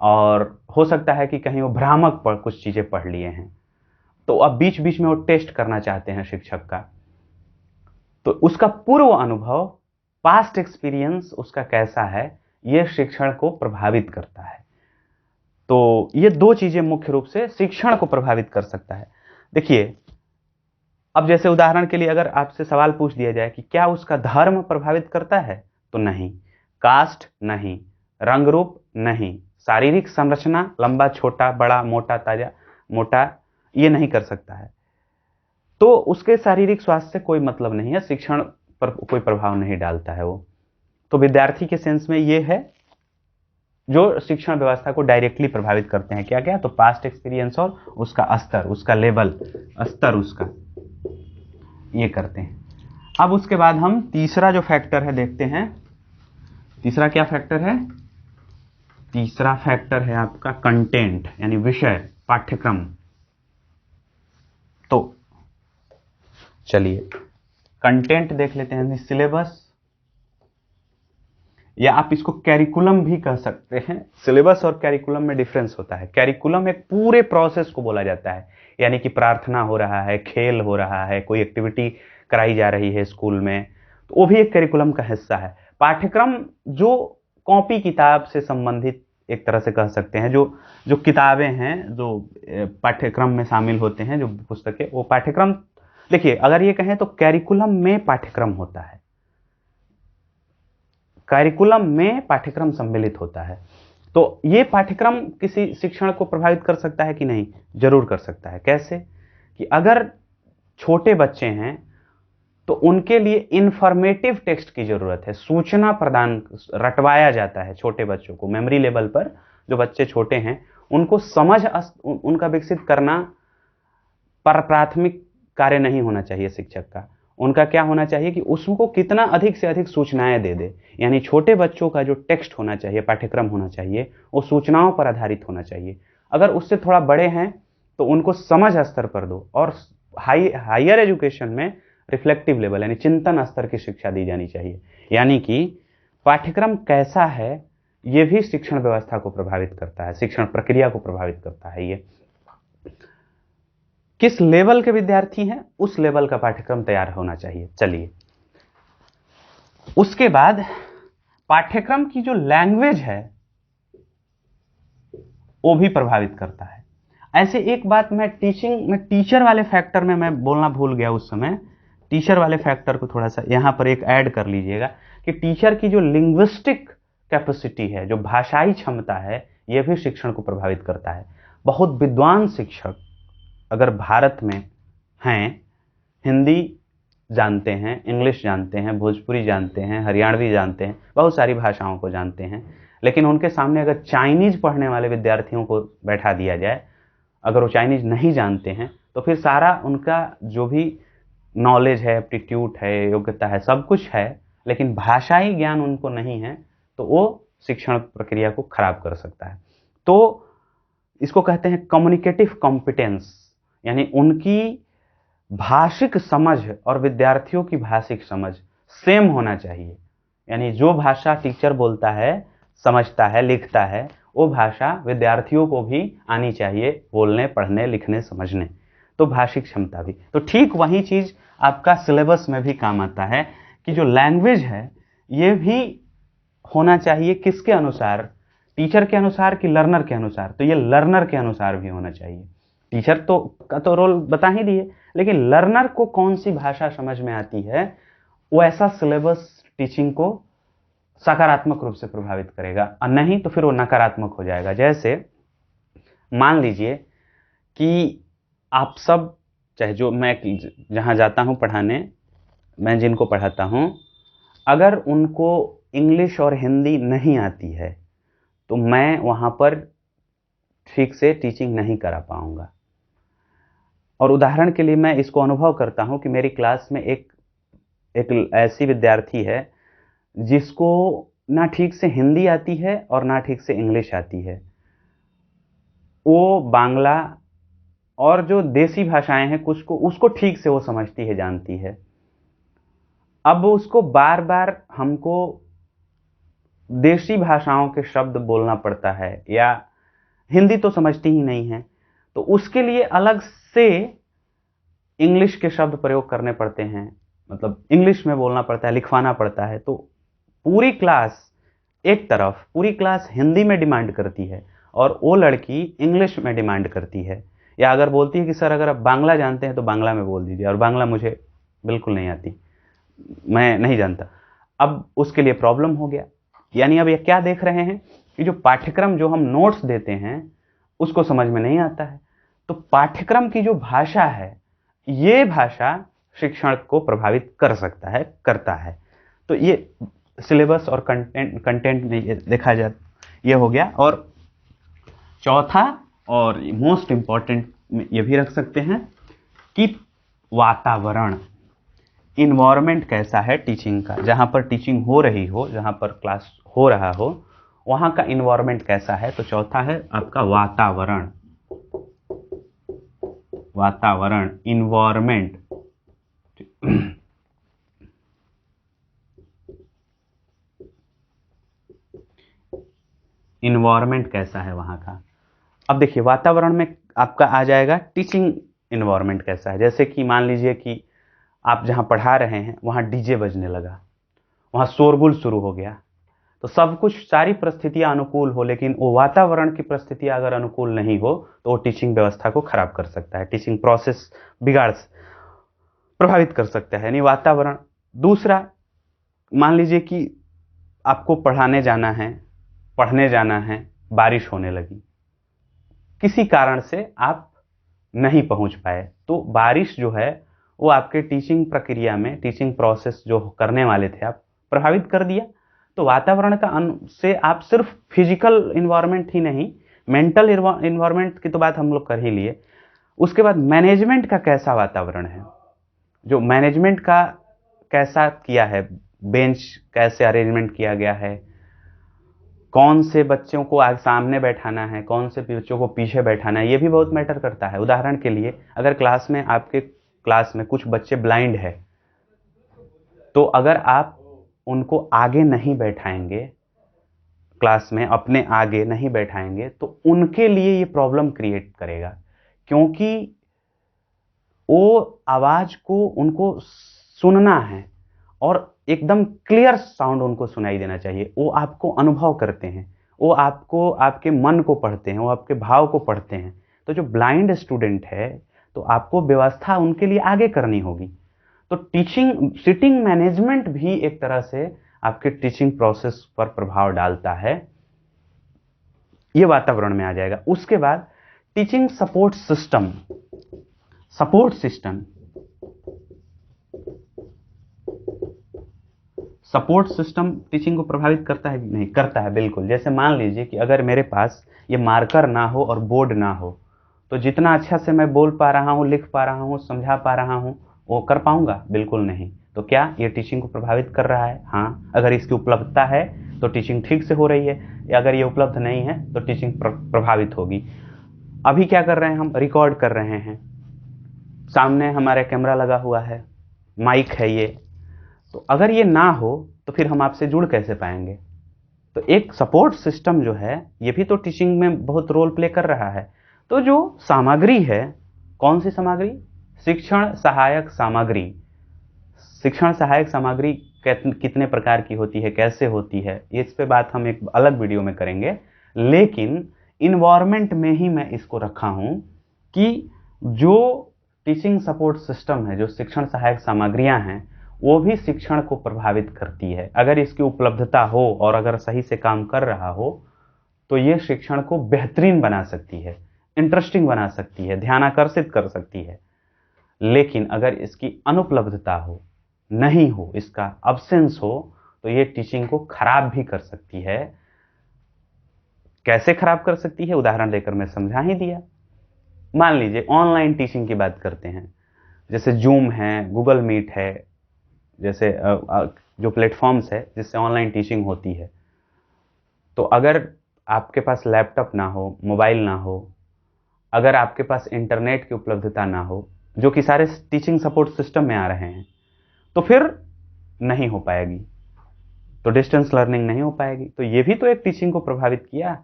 और हो सकता है कि कहीं वो भ्रामक कुछ चीजें पढ़ लिए हैं, तो अब बीच बीच में वो टेस्ट करना चाहते हैं शिक्षक का। तो उसका पूर्व अनुभव, पास्ट एक्सपीरियंस उसका कैसा है, यह शिक्षण को प्रभावित करता है। तो ये दो चीजें मुख्य रूप से शिक्षण को प्रभावित कर सकता है। देखिए, अब जैसे उदाहरण के लिए अगर आपसे सवाल पूछ दिया जाए कि क्या उसका धर्म प्रभावित करता है, तो नहीं। कास्ट नहीं, रंग रूप नहीं, शारीरिक संरचना, लंबा छोटा, बड़ा मोटा, ताजा मोटा, ये नहीं कर सकता है। तो उसके शारीरिक स्वास्थ्य से कोई मतलब नहीं है, शिक्षण पर कोई प्रभाव नहीं डालता है वो। तो विद्यार्थी के सेंस में ये है जो शिक्षण व्यवस्था को डायरेक्टली प्रभावित करते हैं। क्या क्या? तो पास्ट एक्सपीरियंस और उसका स्तर, उसका लेवल, स्तर उसका, ये करते हैं। अब उसके बाद हम तीसरा जो फैक्टर है देखते हैं। तीसरा क्या फैक्टर है? तीसरा फैक्टर है आपका कंटेंट यानी विषय, पाठ्यक्रम। तो चलिए कंटेंट देख लेते हैं। सिलेबस, या आप इसको कैरिकुलम भी कह सकते हैं। सिलेबस और कैरिकुलम में डिफरेंस होता है। कैरिकुलम एक पूरे प्रोसेस को बोला जाता है, यानी कि प्रार्थना हो रहा है, खेल हो रहा है, कोई एक्टिविटी कराई जा रही है स्कूल में, तो वो भी एक कैरिकुलम का हिस्सा है। पाठ्यक्रम जो कॉपी किताब से संबंधित एक तरह से कह सकते हैं, जो जो किताबें हैं जो पाठ्यक्रम में शामिल होते हैं, जो पुस्तकें, वो पाठ्यक्रम। देखिए, अगर ये कहें तो कैरिकुलम में पाठ्यक्रम होता है, कैरिकुलम में पाठ्यक्रम सम्मिलित होता है। तो ये पाठ्यक्रम किसी शिक्षण को प्रभावित कर सकता है कि नहीं? जरूर कर सकता है। कैसे? कि अगर छोटे बच्चे हैं तो उनके लिए इंफॉर्मेटिव टेक्स्ट की जरूरत है, सूचना प्रदान, रटवाया जाता है छोटे बच्चों को मेमोरी लेवल पर। जो बच्चे छोटे हैं उनको समझ उनका विकसित करना पर प्राथमिक कार्य नहीं होना चाहिए शिक्षक का। उनका क्या होना चाहिए कि उसको कितना अधिक से अधिक सूचनाएं दे दे। यानी छोटे बच्चों का जो टेक्स्ट होना चाहिए, पाठ्यक्रम होना चाहिए, वो सूचनाओं पर आधारित होना चाहिए। अगर उससे थोड़ा बड़े हैं तो उनको समझ स्तर पर दो, और हायर एजुकेशन में रिफ्लेक्टिव लेवल यानी चिंतन स्तर की शिक्षा दी जानी चाहिए। यानी कि पाठ्यक्रम कैसा है यह भी शिक्षण व्यवस्था को प्रभावित करता है, शिक्षण प्रक्रिया को प्रभावित करता है। ये किस लेवल के विद्यार्थी हैं उस लेवल का पाठ्यक्रम तैयार होना चाहिए। चलिए, उसके बाद पाठ्यक्रम की जो लैंग्वेज है वो भी प्रभावित करता है। ऐसे एक बात मैं टीचिंग में टीचर वाले फैक्टर में मैं बोलना भूल गया उस समय। टीचर वाले फैक्टर को थोड़ा सा यहां पर एक ऐड कर लीजिएगा कि टीचर की जो लिंग्विस्टिक कैपेसिटी है, जो भाषाई क्षमता है, यह भी शिक्षण को प्रभावित करता है। बहुत विद्वान शिक्षक अगर भारत में हैं, हिंदी जानते हैं, इंग्लिश जानते हैं, भोजपुरी जानते हैं, हरियाणवी जानते हैं, बहुत सारी भाषाओं को जानते हैं, लेकिन उनके सामने अगर चाइनीज पढ़ने वाले विद्यार्थियों को बैठा दिया जाए, अगर वो चाइनीज नहीं जानते हैं, तो फिर सारा उनका जो भी नॉलेज है, एप्टीट्यूड है, योग्यता है, सब कुछ है, लेकिन भाषाई ज्ञान उनको नहीं है, तो वो शिक्षण प्रक्रिया को खराब कर सकता है। तो इसको कहते हैं कम्युनिकेटिव कॉम्पिटेंस, यानी उनकी भाषिक समझ और विद्यार्थियों की भाषिक समझ सेम होना चाहिए। यानी जो भाषा टीचर बोलता है, समझता है, लिखता है, वो भाषा विद्यार्थियों को भी आनी चाहिए, बोलने, पढ़ने, लिखने, समझने। तो भाषिक क्षमता भी, तो ठीक वही चीज आपका सिलेबस में भी काम आता है कि जो लैंग्वेज है ये भी होना चाहिए किसके अनुसार, टीचर के अनुसार कि लर्नर के अनुसार। तो ये लर्नर के अनुसार भी होना चाहिए। टीचर तो का तो रोल बता ही दिए, लेकिन लर्नर को कौन सी भाषा समझ में आती है, वो ऐसा सिलेबस टीचिंग को सकारात्मक रूप से प्रभावित करेगा, और नहीं तो फिर वो नकारात्मक हो जाएगा। जैसे मान लीजिए कि आप सब, चाहे जो मैं जहां जाता हूं पढ़ाने, मैं जिनको पढ़ाता हूं, अगर उनको इंग्लिश और हिंदी नहीं आती है तो मैं वहां पर ठीक से टीचिंग नहीं करा पाऊंगा। और उदाहरण के लिए मैं इसको अनुभव करता हूं कि मेरी क्लास में एक ऐसी विद्यार्थी है जिसको ना ठीक से हिंदी आती है और ना ठीक से इंग्लिश आती है। वो बांग्ला और जो देसी भाषाएं हैं कुछ को उसको ठीक से वो समझती है, जानती है। अब उसको बार बार हमको देशी भाषाओं के शब्द बोलना पड़ता है, या हिंदी तो समझती ही नहीं है, तो उसके लिए अलग से इंग्लिश के शब्द प्रयोग करने पड़ते हैं, मतलब इंग्लिश में बोलना पड़ता है, लिखवाना पड़ता है। तो पूरी क्लास, एक तरफ पूरी क्लास हिंदी में डिमांड करती है और वो लड़की इंग्लिश में डिमांड करती है, या अगर बोलती है कि सर अगर आप बांग्ला जानते हैं तो बांग्ला में बोल दीजिए, और बांग्ला मुझे बिल्कुल नहीं आती, मैं नहीं जानता। अब उसके लिए प्रॉब्लम हो गया। यानी अब ये क्या देख रहे हैं कि जो पाठ्यक्रम, जो हम नोट्स देते हैं उसको समझ में नहीं आता है। तो पाठ्यक्रम की जो भाषा है, ये भाषा शिक्षण को प्रभावित कर सकता है, करता है। तो ये सिलेबस और कंटेंट में ये देखा जाए, ये हो गया। और चौथा और मोस्ट इंपॉर्टेंट ये भी रख सकते हैं कि वातावरण, इन्वायरमेंट कैसा है टीचिंग का, जहां पर टीचिंग हो रही हो, जहां पर क्लास हो रहा हो, वहां का इन्वायरमेंट कैसा है। तो चौथा है आपका वातावरण, वातावरण, इन्वायरमेंट। इन्वायरमेंट कैसा है वहां का। अब देखिए वातावरण में आपका आ जाएगा टीचिंग इन्वायरमेंट कैसा है। जैसे कि मान लीजिए कि आप जहां पढ़ा रहे हैं वहां डीजे बजने लगा, वहां शोरगुल शुरू हो गया, तो सब कुछ, सारी परिस्थितियां अनुकूल हो, लेकिन वो वातावरण की परिस्थितियां अगर अनुकूल नहीं हो तो वो टीचिंग व्यवस्था को खराब कर सकता है, टीचिंग प्रोसेस प्रभावित कर सकता है, यानी वातावरण। दूसरा, मान लीजिए कि आपको पढ़ाने जाना है, पढ़ने जाना है, बारिश होने लगी, किसी कारण से आप नहीं पहुंच पाए, तो बारिश जो है वो आपके टीचिंग प्रक्रिया में, टीचिंग प्रोसेस जो करने वाले थे आप, प्रभावित कर दिया। तो वातावरण का से आप सिर्फ फिजिकल इन्वायरमेंट ही नहीं, मेंटल इन्वायरमेंट की तो बात हम लोग कर ही लिए। उसके बाद मैनेजमेंट का कैसा वातावरण है, जो मैनेजमेंट का कैसा किया है, बेंच कैसे अरेंजमेंट किया गया है, कौन से बच्चों को आगे सामने बैठाना है, कौन से बच्चों को पीछे बैठाना है, ये भी बहुत मैटर करता है। उदाहरण के लिए अगर क्लास में, आपके क्लास में कुछ बच्चे ब्लाइंड है, तो अगर आप उनको आगे नहीं बैठाएंगे, क्लास में अपने आगे नहीं बैठाएंगे, तो उनके लिए ये प्रॉब्लम क्रिएट करेगा, क्योंकि वो आवाज को उनको सुनना है और एकदम क्लियर साउंड उनको सुनाई देना चाहिए। वो आपको अनुभव करते हैं, वो आपको, आपके मन को पढ़ते हैं, वो आपके भाव को पढ़ते हैं। तो जो ब्लाइंड स्टूडेंट है, तो आपको व्यवस्था उनके लिए आगे करनी होगी। तो टीचिंग, सिटिंग मैनेजमेंट भी एक तरह से आपके टीचिंग प्रोसेस पर प्रभाव डालता है, ये वातावरण में आ जाएगा। उसके बाद teaching support system, support system, support system teaching को प्रभावित करता है कि नहीं? करता है, बिल्कुल। जैसे मान लीजिए कि अगर मेरे पास ये मार्कर ना हो और बोर्ड ना हो, तो जितना अच्छा से मैं बोल पा रहा हूँ, लिख पा रहा हूँ, समझा पा रहा हूँ, वो कर पाऊंगा? बिल्कुल नहीं। तो क्या ये टीचिंग को प्रभावित कर रहा है? हाँ। अगर इसकी उपलब्धता है तो टीचिंग ठीक से हो रही है, या अगर ये उपलब्ध नहीं है तो टीचिंग प्रभावित होगी। अभी क्या कर रहे हैं हम? रिकॉर्ड कर रहे हैं, सामने हमारे कैमरा लगा हुआ है, माइक है ये, तो अगर ये ना हो तो फिर हम आपसे जुड़ कैसे पाएंगे? तो एक सपोर्ट सिस्टम जो है ये भी तो टीचिंग में बहुत रोल प्ले कर रहा है। तो जो सामग्री है, कौन सी सामग्री? शिक्षण सहायक सामग्री। शिक्षण सहायक सामग्री कितने प्रकार की होती है, कैसे होती है, इस पे बात हम एक अलग वीडियो में करेंगे। लेकिन इन्वायरमेंट में ही मैं इसको रखा हूं कि जो टीचिंग सपोर्ट सिस्टम है, जो शिक्षण सहायक सामग्रियां हैं, वो भी शिक्षण को प्रभावित करती है। अगर इसकी उपलब्धता हो और अगर सही से काम कर रहा हो तो ये शिक्षण को बेहतरीन बना सकती है, इंटरेस्टिंग बना सकती है, ध्यानाकर्षित कर सकती है। लेकिन अगर इसकी अनुपलब्धता हो, नहीं हो, इसका अब्सेंस हो, तो ये टीचिंग को खराब भी कर सकती है। कैसे खराब कर सकती है, उदाहरण देकर मैं समझा ही दिया। मान लीजिए ऑनलाइन टीचिंग की बात करते हैं, जैसे जूम है, गूगल मीट है, जैसे जो प्लेटफॉर्म्स है जिससे ऑनलाइन टीचिंग होती है। तो अगर आपके पास लैपटॉप ना हो, मोबाइल ना हो, अगर आपके पास इंटरनेट की उपलब्धता ना हो, जो कि सारे टीचिंग सपोर्ट सिस्टम में आ रहे हैं, तो फिर नहीं हो पाएगी, तो डिस्टेंस लर्निंग नहीं हो पाएगी। तो ये भी तो एक टीचिंग को प्रभावित किया।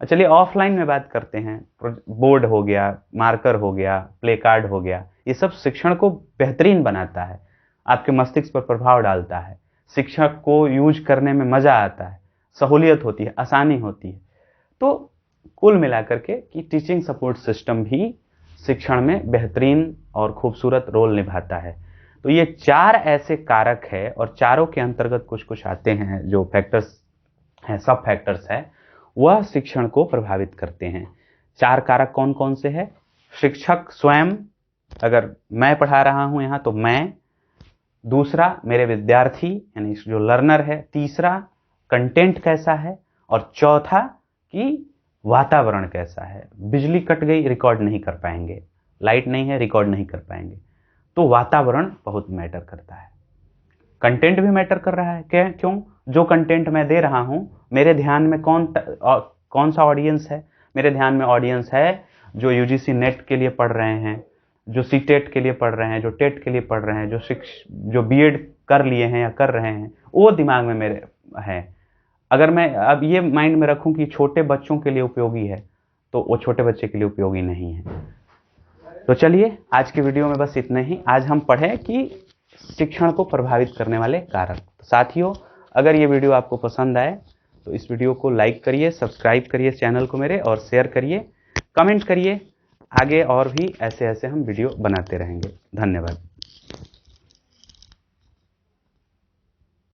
चलिए ऑफलाइन में बात करते हैं। बोर्ड हो गया, मार्कर हो गया, प्ले कार्ड हो गया, ये सब शिक्षण को बेहतरीन बनाता है, आपके मस्तिष्क पर प्रभाव डालता है, शिक्षक को यूज करने में मजा आता है, सहूलियत होती है, आसानी होती है। तो कुल मिलाकर के कि टीचिंग सपोर्ट सिस्टम भी शिक्षण में बेहतरीन और खूबसूरत रोल निभाता है। तो ये 4 ऐसे कारक है और चारों के अंतर्गत कुछ कुछ आते हैं जो फैक्टर्स हैं, सब फैक्टर्स है, वह शिक्षण को प्रभावित करते हैं। 4 कारक कौन कौन से हैं? शिक्षक स्वयं, अगर मैं पढ़ा रहा हूं यहां तो मैं, दूसरा मेरे विद्यार्थी यानी जो लर्नर है, तीसरा कंटेंट कैसा है, और चौथा कि वातावरण कैसा है। बिजली कट गई, रिकॉर्ड नहीं कर पाएंगे, लाइट नहीं है, रिकॉर्ड नहीं कर पाएंगे। तो वातावरण बहुत मैटर करता है। कंटेंट भी मैटर कर रहा है। क्यों? जो कंटेंट मैं दे रहा हूं, मेरे ध्यान में कौन सा ऑडियंस है? मेरे ध्यान में ऑडियंस है जो यूजीसी नेट के लिए पढ़ रहे हैं, जो सीटेट के लिए पढ़ रहे हैं, जो टेट के लिए पढ़ रहे हैं, जो बीएड कर लिए हैं या कर रहे हैं, वो दिमाग में मेरे है। अगर मैं अब ये माइंड में रखूं कि छोटे बच्चों के लिए उपयोगी है, तो वो छोटे बच्चे के लिए उपयोगी नहीं है। तो चलिए आज की वीडियो में बस इतना ही। आज हम पढ़े कि शिक्षण को प्रभावित करने वाले कारक। तो साथियों, अगर ये वीडियो आपको पसंद आए तो इस वीडियो को लाइक करिए, सब्सक्राइब करिए चैनल को मेरे, और शेयर करिए, कमेंट करिए। आगे और भी ऐसे हम वीडियो बनाते रहेंगे। धन्यवाद।